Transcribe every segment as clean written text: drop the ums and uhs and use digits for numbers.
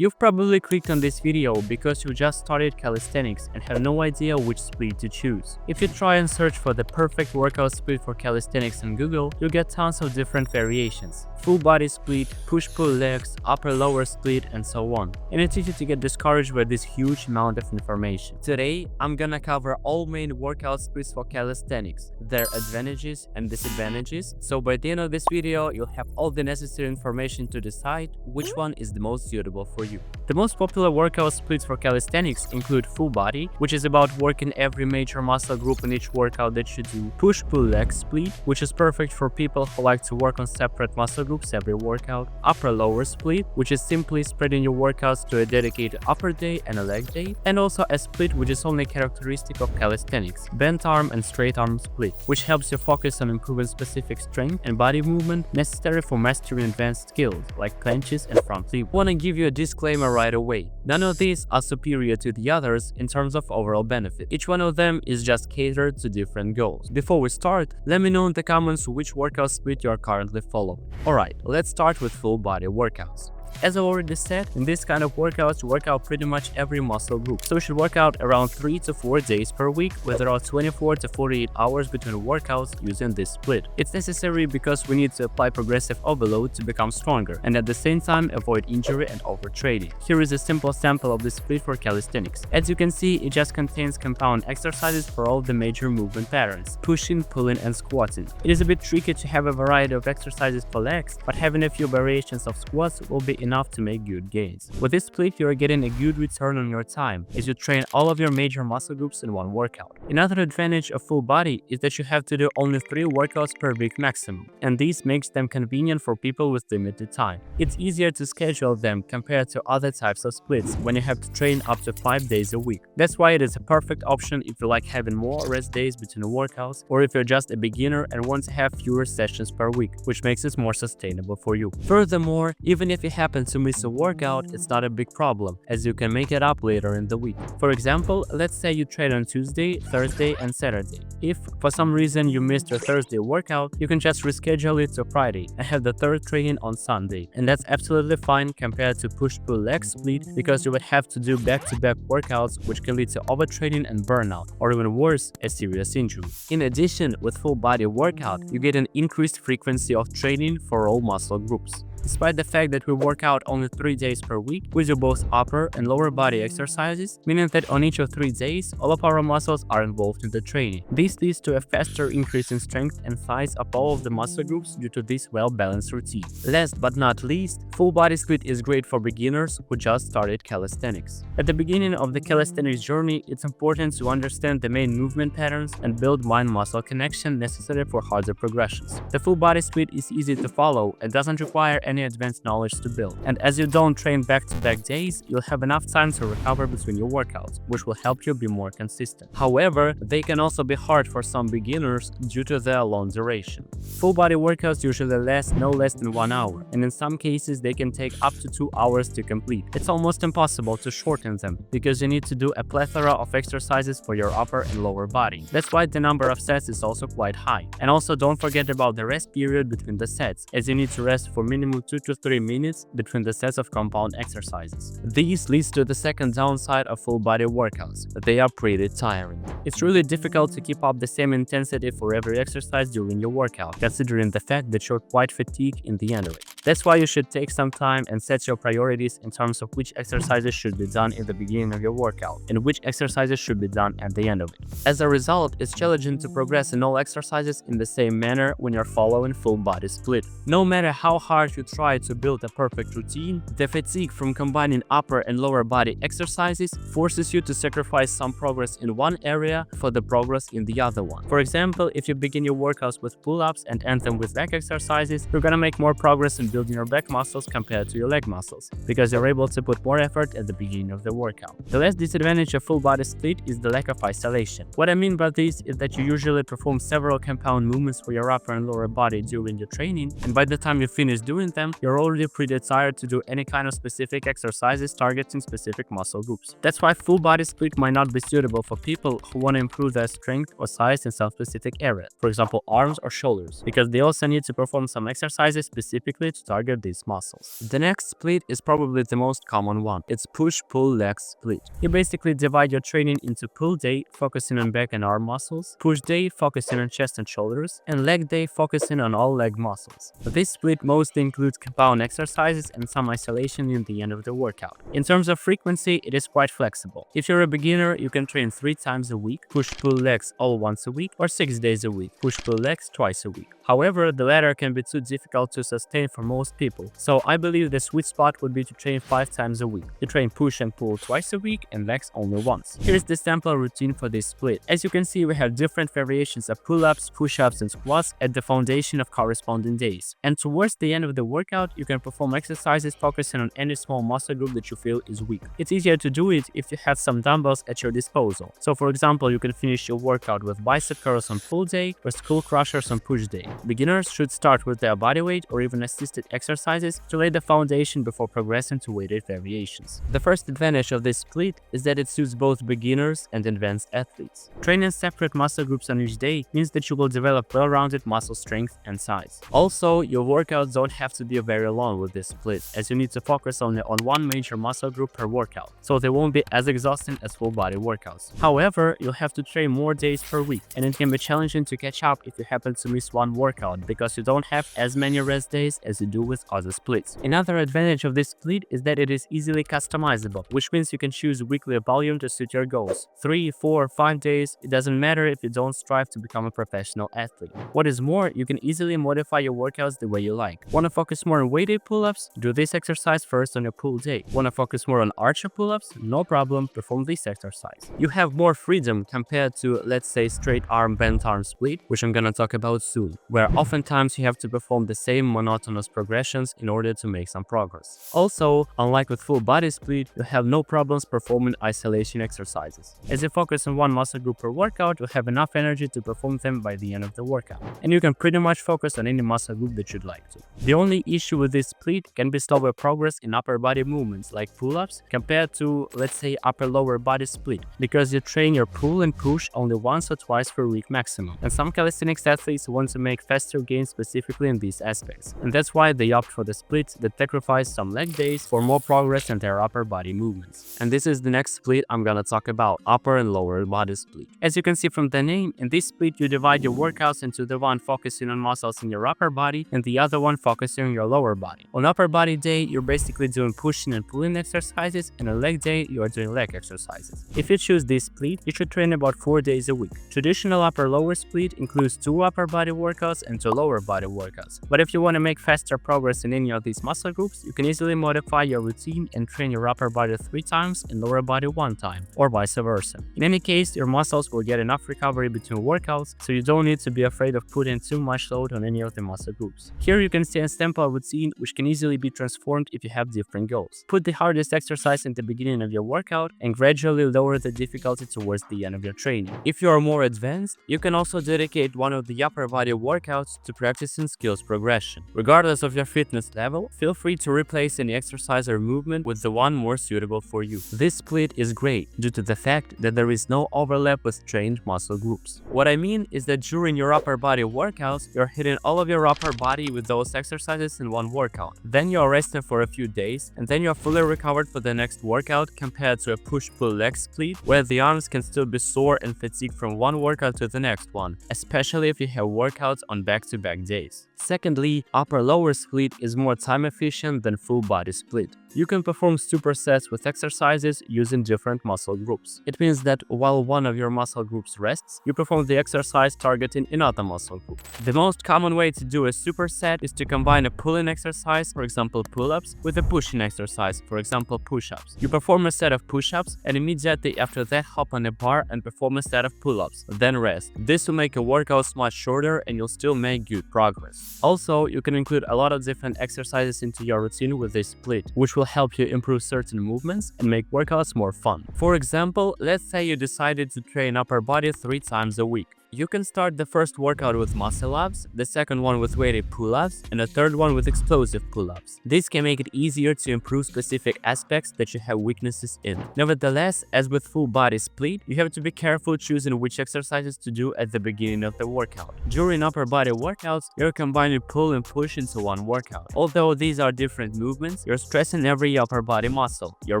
You've probably clicked on this video because you just started calisthenics and have no idea which split to choose. If you try and search for the perfect workout split for calisthenics on Google, you'll get tons of different variations. Full body split, push-pull legs, upper-lower split, and so on. And it's easy to get discouraged by this huge amount of information. Today, I'm gonna cover all main workout splits for calisthenics, their advantages and disadvantages, so by the end of this video, you'll have all the necessary information to decide which one is the most suitable for you. The most popular workout splits for calisthenics include full body, which is about working every major muscle group in each workout that you do, push-pull leg split, which is perfect for people who like to work on separate muscle groups every workout, upper-lower split, which is simply spreading your workouts to a dedicated upper day and a leg day, and also a split which is only characteristic of calisthenics, bent arm and straight arm split, which helps you focus on improving specific strength and body movement necessary for mastering advanced skills like clenches and front leap. I want to give you a disclaimer right away. None of these are superior to the others in terms of overall benefit. Each one of them is just catered to different goals. Before we start, let me know in the comments which workout split you are currently following. Alright, let's start with full body workouts. As I already said, in this kind of workouts, you work out pretty much every muscle group. So you should work out around 3 to 4 days per week with around 24 to 48 hours between workouts using this split. It's necessary because we need to apply progressive overload to become stronger and at the same time avoid injury and overtraining. Here is a simple sample of this split for calisthenics. As you can see, it just contains compound exercises for all the major movement patterns: pushing, pulling, and squatting. It is a bit tricky to have a variety of exercises for legs, but having a few variations of squats will be enough to make good gains. With this split, you are getting a good return on your time as you train all of your major muscle groups in one workout. Another advantage of full body is that you have to do only 3 workouts per week maximum, and this makes them convenient for people with limited time. It's easier to schedule them compared to other types of splits when you have to train up to 5 days a week. That's why it is a perfect option if you like having more rest days between workouts, or if you're just a beginner and want to have fewer sessions per week, which makes it more sustainable for you. Furthermore, even if you happen to miss a workout, it's not a big problem, as you can make it up later in the week. For example, let's say you train on Tuesday, Thursday, and Saturday. If for some reason you missed your Thursday workout, you can just reschedule it to Friday and have the third training on Sunday. And that's absolutely fine compared to push-pull leg split, because you would have to do back-to-back workouts, which can lead to overtraining and burnout, or even worse, a serious injury. In addition, with full body workout, you get an increased frequency of training for all muscle groups. Despite the fact that we work out only 3 days per week, we do both upper and lower body exercises, meaning that on each of 3 days, all of our muscles are involved in the training. This leads to a faster increase in strength and size of all of the muscle groups due to this well-balanced routine. Last but not least, full body split is great for beginners who just started calisthenics. At the beginning of the calisthenics journey, it's important to understand the main movement patterns and build mind-muscle connection necessary for harder progressions. The full body split is easy to follow and doesn't require any advanced knowledge to build. And as you don't train back-to-back days, you'll have enough time to recover between your workouts, which will help you be more consistent. However, they can also be hard for some beginners due to their long duration. Full body workouts usually last no less than 1 hour, and in some cases they can take up to 2 hours to complete. It's almost impossible to shorten them because you need to do a plethora of exercises for your upper and lower body. That's why the number of sets is also quite high. And also don't forget about the rest period between the sets, as you need to rest for minimum 2 to 3 minutes between the sets of compound exercises. This leads to the second downside of full body workouts: they are pretty tiring. It's really difficult to keep up the same intensity for every exercise during your workout, considering the fact that you're quite fatigued in the end of it. That's why you should take some time and set your priorities in terms of which exercises should be done in the beginning of your workout and which exercises should be done at the end of it. As a result, it's challenging to progress in all exercises in the same manner when you're following full body split. No matter how hard you try to build a perfect routine, the fatigue from combining upper and lower body exercises forces you to sacrifice some progress in one area for the progress in the other one. For example, if you begin your workouts with pull-ups and end them with back exercises, you're gonna make more progress in building your back muscles compared to your leg muscles, because you're able to put more effort at the beginning of the workout. The last disadvantage of full body split is the lack of isolation. What I mean by this is that you usually perform several compound movements for your upper and lower body during your training, and by the time you finish doing them, you're already pretty tired to do any kind of specific exercises targeting specific muscle groups. That's why full body split might not be suitable for people who want to improve their strength or size in some specific area, for example arms or shoulders, because they also need to perform some exercises specifically to to target these muscles. The next split is probably the most common one. It's push-pull leg split. You basically divide your training into pull day, focusing on back and arm muscles, push day, focusing on chest and shoulders, and leg day, focusing on all leg muscles. This split mostly includes compound exercises and some isolation in the end of the workout. In terms of frequency, it is quite flexible. If you're a beginner, you can train 3 times a week, push-pull legs all once a week, or 6 days a week, push-pull legs twice a week. However, the latter can be too difficult to sustain for most people, so I believe the sweet spot would be to train 5 times a week. You train push and pull twice a week and legs only once. Here's the sample routine for this split. As you can see, we have different variations of pull-ups, push-ups, and squats at the foundation of corresponding days. And towards the end of the workout, you can perform exercises focusing on any small muscle group that you feel is weak. It's easier to do it if you have some dumbbells at your disposal. So for example, you can finish your workout with bicep curls on pull day or skull crushers on push day. Beginners should start with their bodyweight or even assisted exercises to lay the foundation before progressing to weighted variations. The first advantage of this split is that it suits both beginners and advanced athletes. Training separate muscle groups on each day means that you will develop well-rounded muscle strength and size. Also, your workouts don't have to be very long with this split, as you need to focus only on one major muscle group per workout, so they won't be as exhausting as full body workouts. However, you'll have to train more days per week, and it can be challenging to catch up if you happen to miss one workout because you don't have as many rest days as you do with other splits. Another advantage of this split is that it is easily customizable, which means you can choose weekly volume to suit your goals. 3, 4, 5 days, it doesn't matter if you don't strive to become a professional athlete. What is more, you can easily modify your workouts the way you like. Want to focus more on weighted pull-ups? Do this exercise first on your pull day. Want to focus more on archer pull-ups? No problem, perform this exercise. You have more freedom compared to, let's say, straight arm bent arm split, which I'm gonna talk about soon, where oftentimes you have to perform the same monotonous progressions in order to make some progress. Also, unlike with full body split, you have no problems performing isolation exercises. As you focus on one muscle group per workout, you'll have enough energy to perform them by the end of the workout, and you can pretty much focus on any muscle group that you'd like to. The only issue with this split can be slower progress in upper body movements like pull-ups compared to, let's say, upper-lower body split, because you train your pull and push only once or twice per week maximum, and some calisthenics athletes want to make faster gains specifically in these aspects, and that's why they opt for the splits that sacrifice some leg days for more progress in their upper body movements. And this is the next split I'm gonna talk about, upper and lower body split. As you can see from the name, in this split you divide your workouts into the one focusing on muscles in your upper body and the other one focusing on your lower body. On upper body day, you're basically doing pushing and pulling exercises, and on leg day, you are doing leg exercises. If you choose this split, you should train about 4 days a week. Traditional upper-lower split includes 2 upper body workouts and 2 lower body workouts. But if you want to make faster progress in any of these muscle groups, you can easily modify your routine and train your upper body 3 times and lower body 1 time, or vice versa. In any case, your muscles will get enough recovery between workouts, so you don't need to be afraid of putting too much load on any of the muscle groups. Here you can see a sample routine which can easily be transformed if you have different goals. Put the hardest exercise in the beginning of your workout and gradually lower the difficulty towards the end of your training. If you are more advanced, you can also dedicate one of the upper body workouts to practicing skills progression. Regardless of your fitness level, feel free to replace any exercise or movement with the one more suitable for you. This split is great due to the fact that there is no overlap with trained muscle groups. What I mean is that during your upper body workouts, you're hitting all of your upper body with those exercises in one workout. Then you're resting for a few days, and then you're fully recovered for the next workout, compared to a push-pull leg split where the arms can still be sore and fatigued from one workout to the next one, especially if you have workouts on back-to-back days. Secondly, upper-lower split is more time efficient than full body split. You can perform supersets with exercises using different muscle groups. It means that while one of your muscle groups rests, you perform the exercise targeting another muscle group. The most common way to do a superset is to combine a pulling exercise, for example pull-ups, with a pushing exercise, for example push-ups. You perform a set of push-ups and immediately after that hop on a bar and perform a set of pull-ups, then rest. This will make your workouts much shorter and you'll still make good progress. Also, you can include a lot of different exercises into your routine with this split, which will help you improve certain movements and make workouts more fun. For example, let's say you decided to train upper body 3 times a week. You can start the first workout with muscle-ups, the second one with weighted pull-ups, and the third one with explosive pull-ups. This can make it easier to improve specific aspects that you have weaknesses in. Nevertheless, as with full body split, you have to be careful choosing which exercises to do at the beginning of the workout. During upper body workouts, you're combining pull and push into one workout. Although these are different movements, you're stressing every upper body muscle: your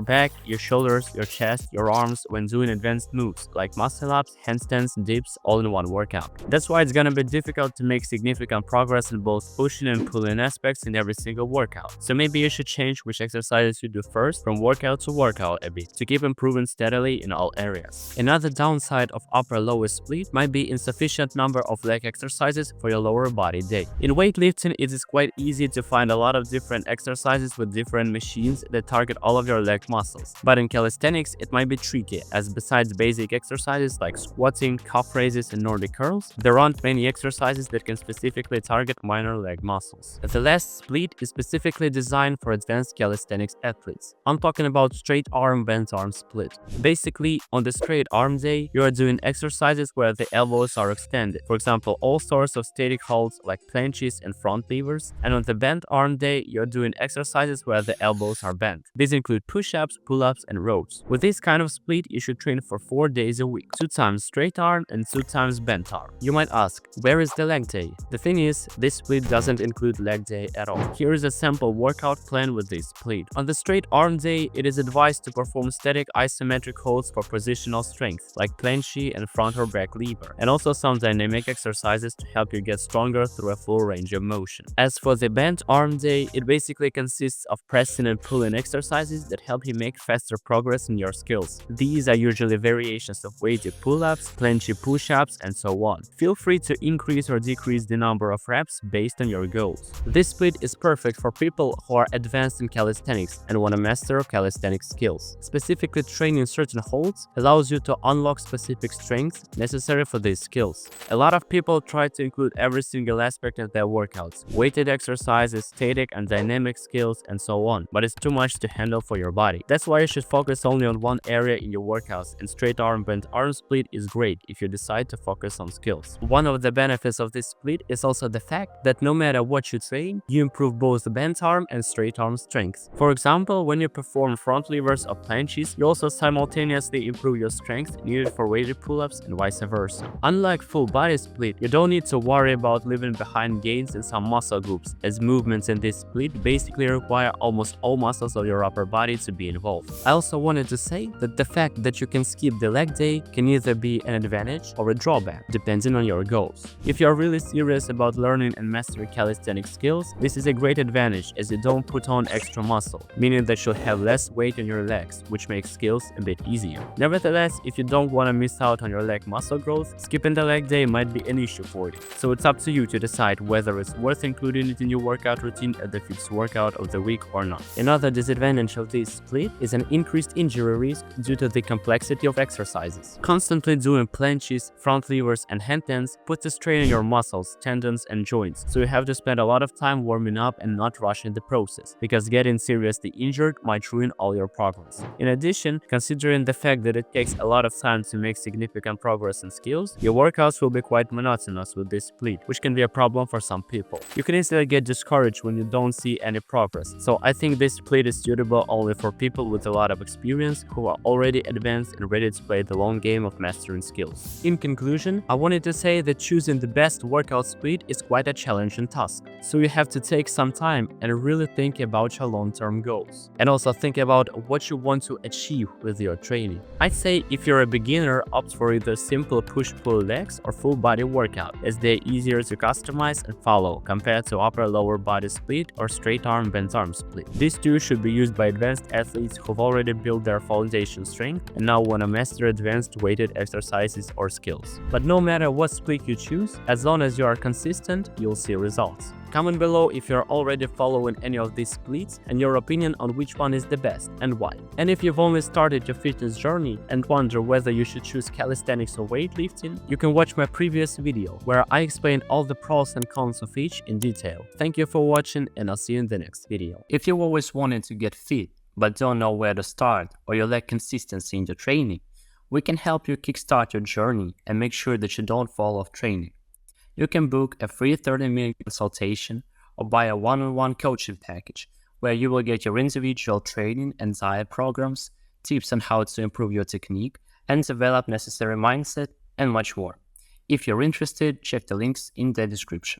back, your shoulders, your chest, your arms when doing advanced moves like muscle-ups, handstands, dips, all in one workout. That's why it's gonna be difficult to make significant progress in both pushing and pulling aspects in every single workout. So maybe you should change which exercises you do first from workout to workout a bit to keep improving steadily in all areas. Another downside of upper-lower split might be insufficient number of leg exercises for your lower body day. In weightlifting, it is quite easy to find a lot of different exercises with different machines that target all of your leg muscles. But in calisthenics, it might be tricky, as besides basic exercises like squatting, calf raises, and Nordic curls, there aren't many exercises that can specifically target minor leg muscles. The last split is specifically designed for advanced calisthenics athletes. I'm talking about straight arm, bent arm split. Basically, on the straight arm day, you are doing exercises where the elbows are extended. For example, all sorts of static holds like planches and front levers. And on the bent arm day, you're doing exercises where the elbows are bent. These include push-ups, pull-ups, and rows. With this kind of split, you should train for 4 days a week, 2 times straight arm and 2 times bent arm. You might ask, where is the leg day? The thing is, this split doesn't include leg day at all. Here is a sample workout plan with this split. On the straight arm day, it is advised to perform static isometric holds for positional strength, like planche and front or back lever, and also some dynamic exercises to help you get stronger through a full range of motion. As for the bent arm day, it basically consists of pressing and pulling exercises that help you make faster progress in your skills. These are usually variations of weighted pull-ups, planche push-ups, and so on. Feel free to increase or decrease the number of reps based on your goals. This split is perfect for people who are advanced in calisthenics and want to master calisthenics skills. Specifically, training certain holds allows you to unlock specific strengths necessary for these skills. A lot of people try to include every single aspect of their workouts: weighted exercises, static and dynamic skills, and so on, but it's too much to handle for your body. That's why you should focus only on one area in your workouts, and straight arm bent arm split is great if you decide to focus on skills. One of the benefits of this split is also the fact that no matter what you train, you improve both the bent arm and straight arm strength. For example, when you perform front levers or planches, you also simultaneously improve your strength needed for weighted pull-ups and vice versa. Unlike full body split, you don't need to worry about leaving behind gains in some muscle groups, as movements in this split basically require almost all muscles of your upper body to be involved. I also wanted to say that the fact that you can skip the leg day can either be an advantage or a drawback, depending on your goals. If you're really serious about learning and mastering calisthenic skills, this is a great advantage, as you don't put on extra muscle, meaning that you'll have less weight on your legs, which makes skills a bit easier. Nevertheless, if you don't want to miss out on your leg muscle growth, skipping the leg day might be an issue for you. So it's up to you to decide whether it's worth including it in your workout routine at the fixed workout of the week or not. Another disadvantage of this split is an increased injury risk due to the complexity of exercises. Constantly doing planches, front levers, and handstands puts a strain on your muscles, tendons, and joints, so you have to spend a lot of time warming up and not rushing the process, because getting seriously injured might ruin all your progress. In addition, considering the fact that it takes a lot of time to make significant progress in skills, your workouts will be quite monotonous with this split, which can be a problem for some people. You can easily get discouraged when you don't see any progress, so I think this split is suitable only for people with a lot of experience who are already advanced and ready to play the long game of mastering skills. In conclusion, I wanted to say that choosing the best workout split is quite a challenging task, so you have to take some time and really think about your long-term goals, and also think about what you want to achieve with your training. I'd say if you're a beginner, opt for either simple push-pull legs or full body workout, as they're easier to customize and follow compared to upper-lower body split or straight arm bent arm split. These two should be used by advanced athletes who've already built their foundation strength and now want to master advanced weighted exercises or skills. But no matter what split you choose, as long as you are consistent, you'll see results. Comment below if you're already following any of these splits and your opinion on which one is the best and why. And if you've only started your fitness journey and wonder whether you should choose calisthenics or weightlifting, you can watch my previous video where I explained all the pros and cons of each in detail. Thank you for watching, and I'll see you in the next video. If you always wanted to get fit but don't know where to start, or you lack consistency in your training, We can help you kickstart your journey and make sure that you don't fall off training. You can book a free 30-minute consultation or buy a one-on-one coaching package where you will get your individual training and diet programs, tips on how to improve your technique and develop necessary mindset, and much more. If you're interested, check the links in the description.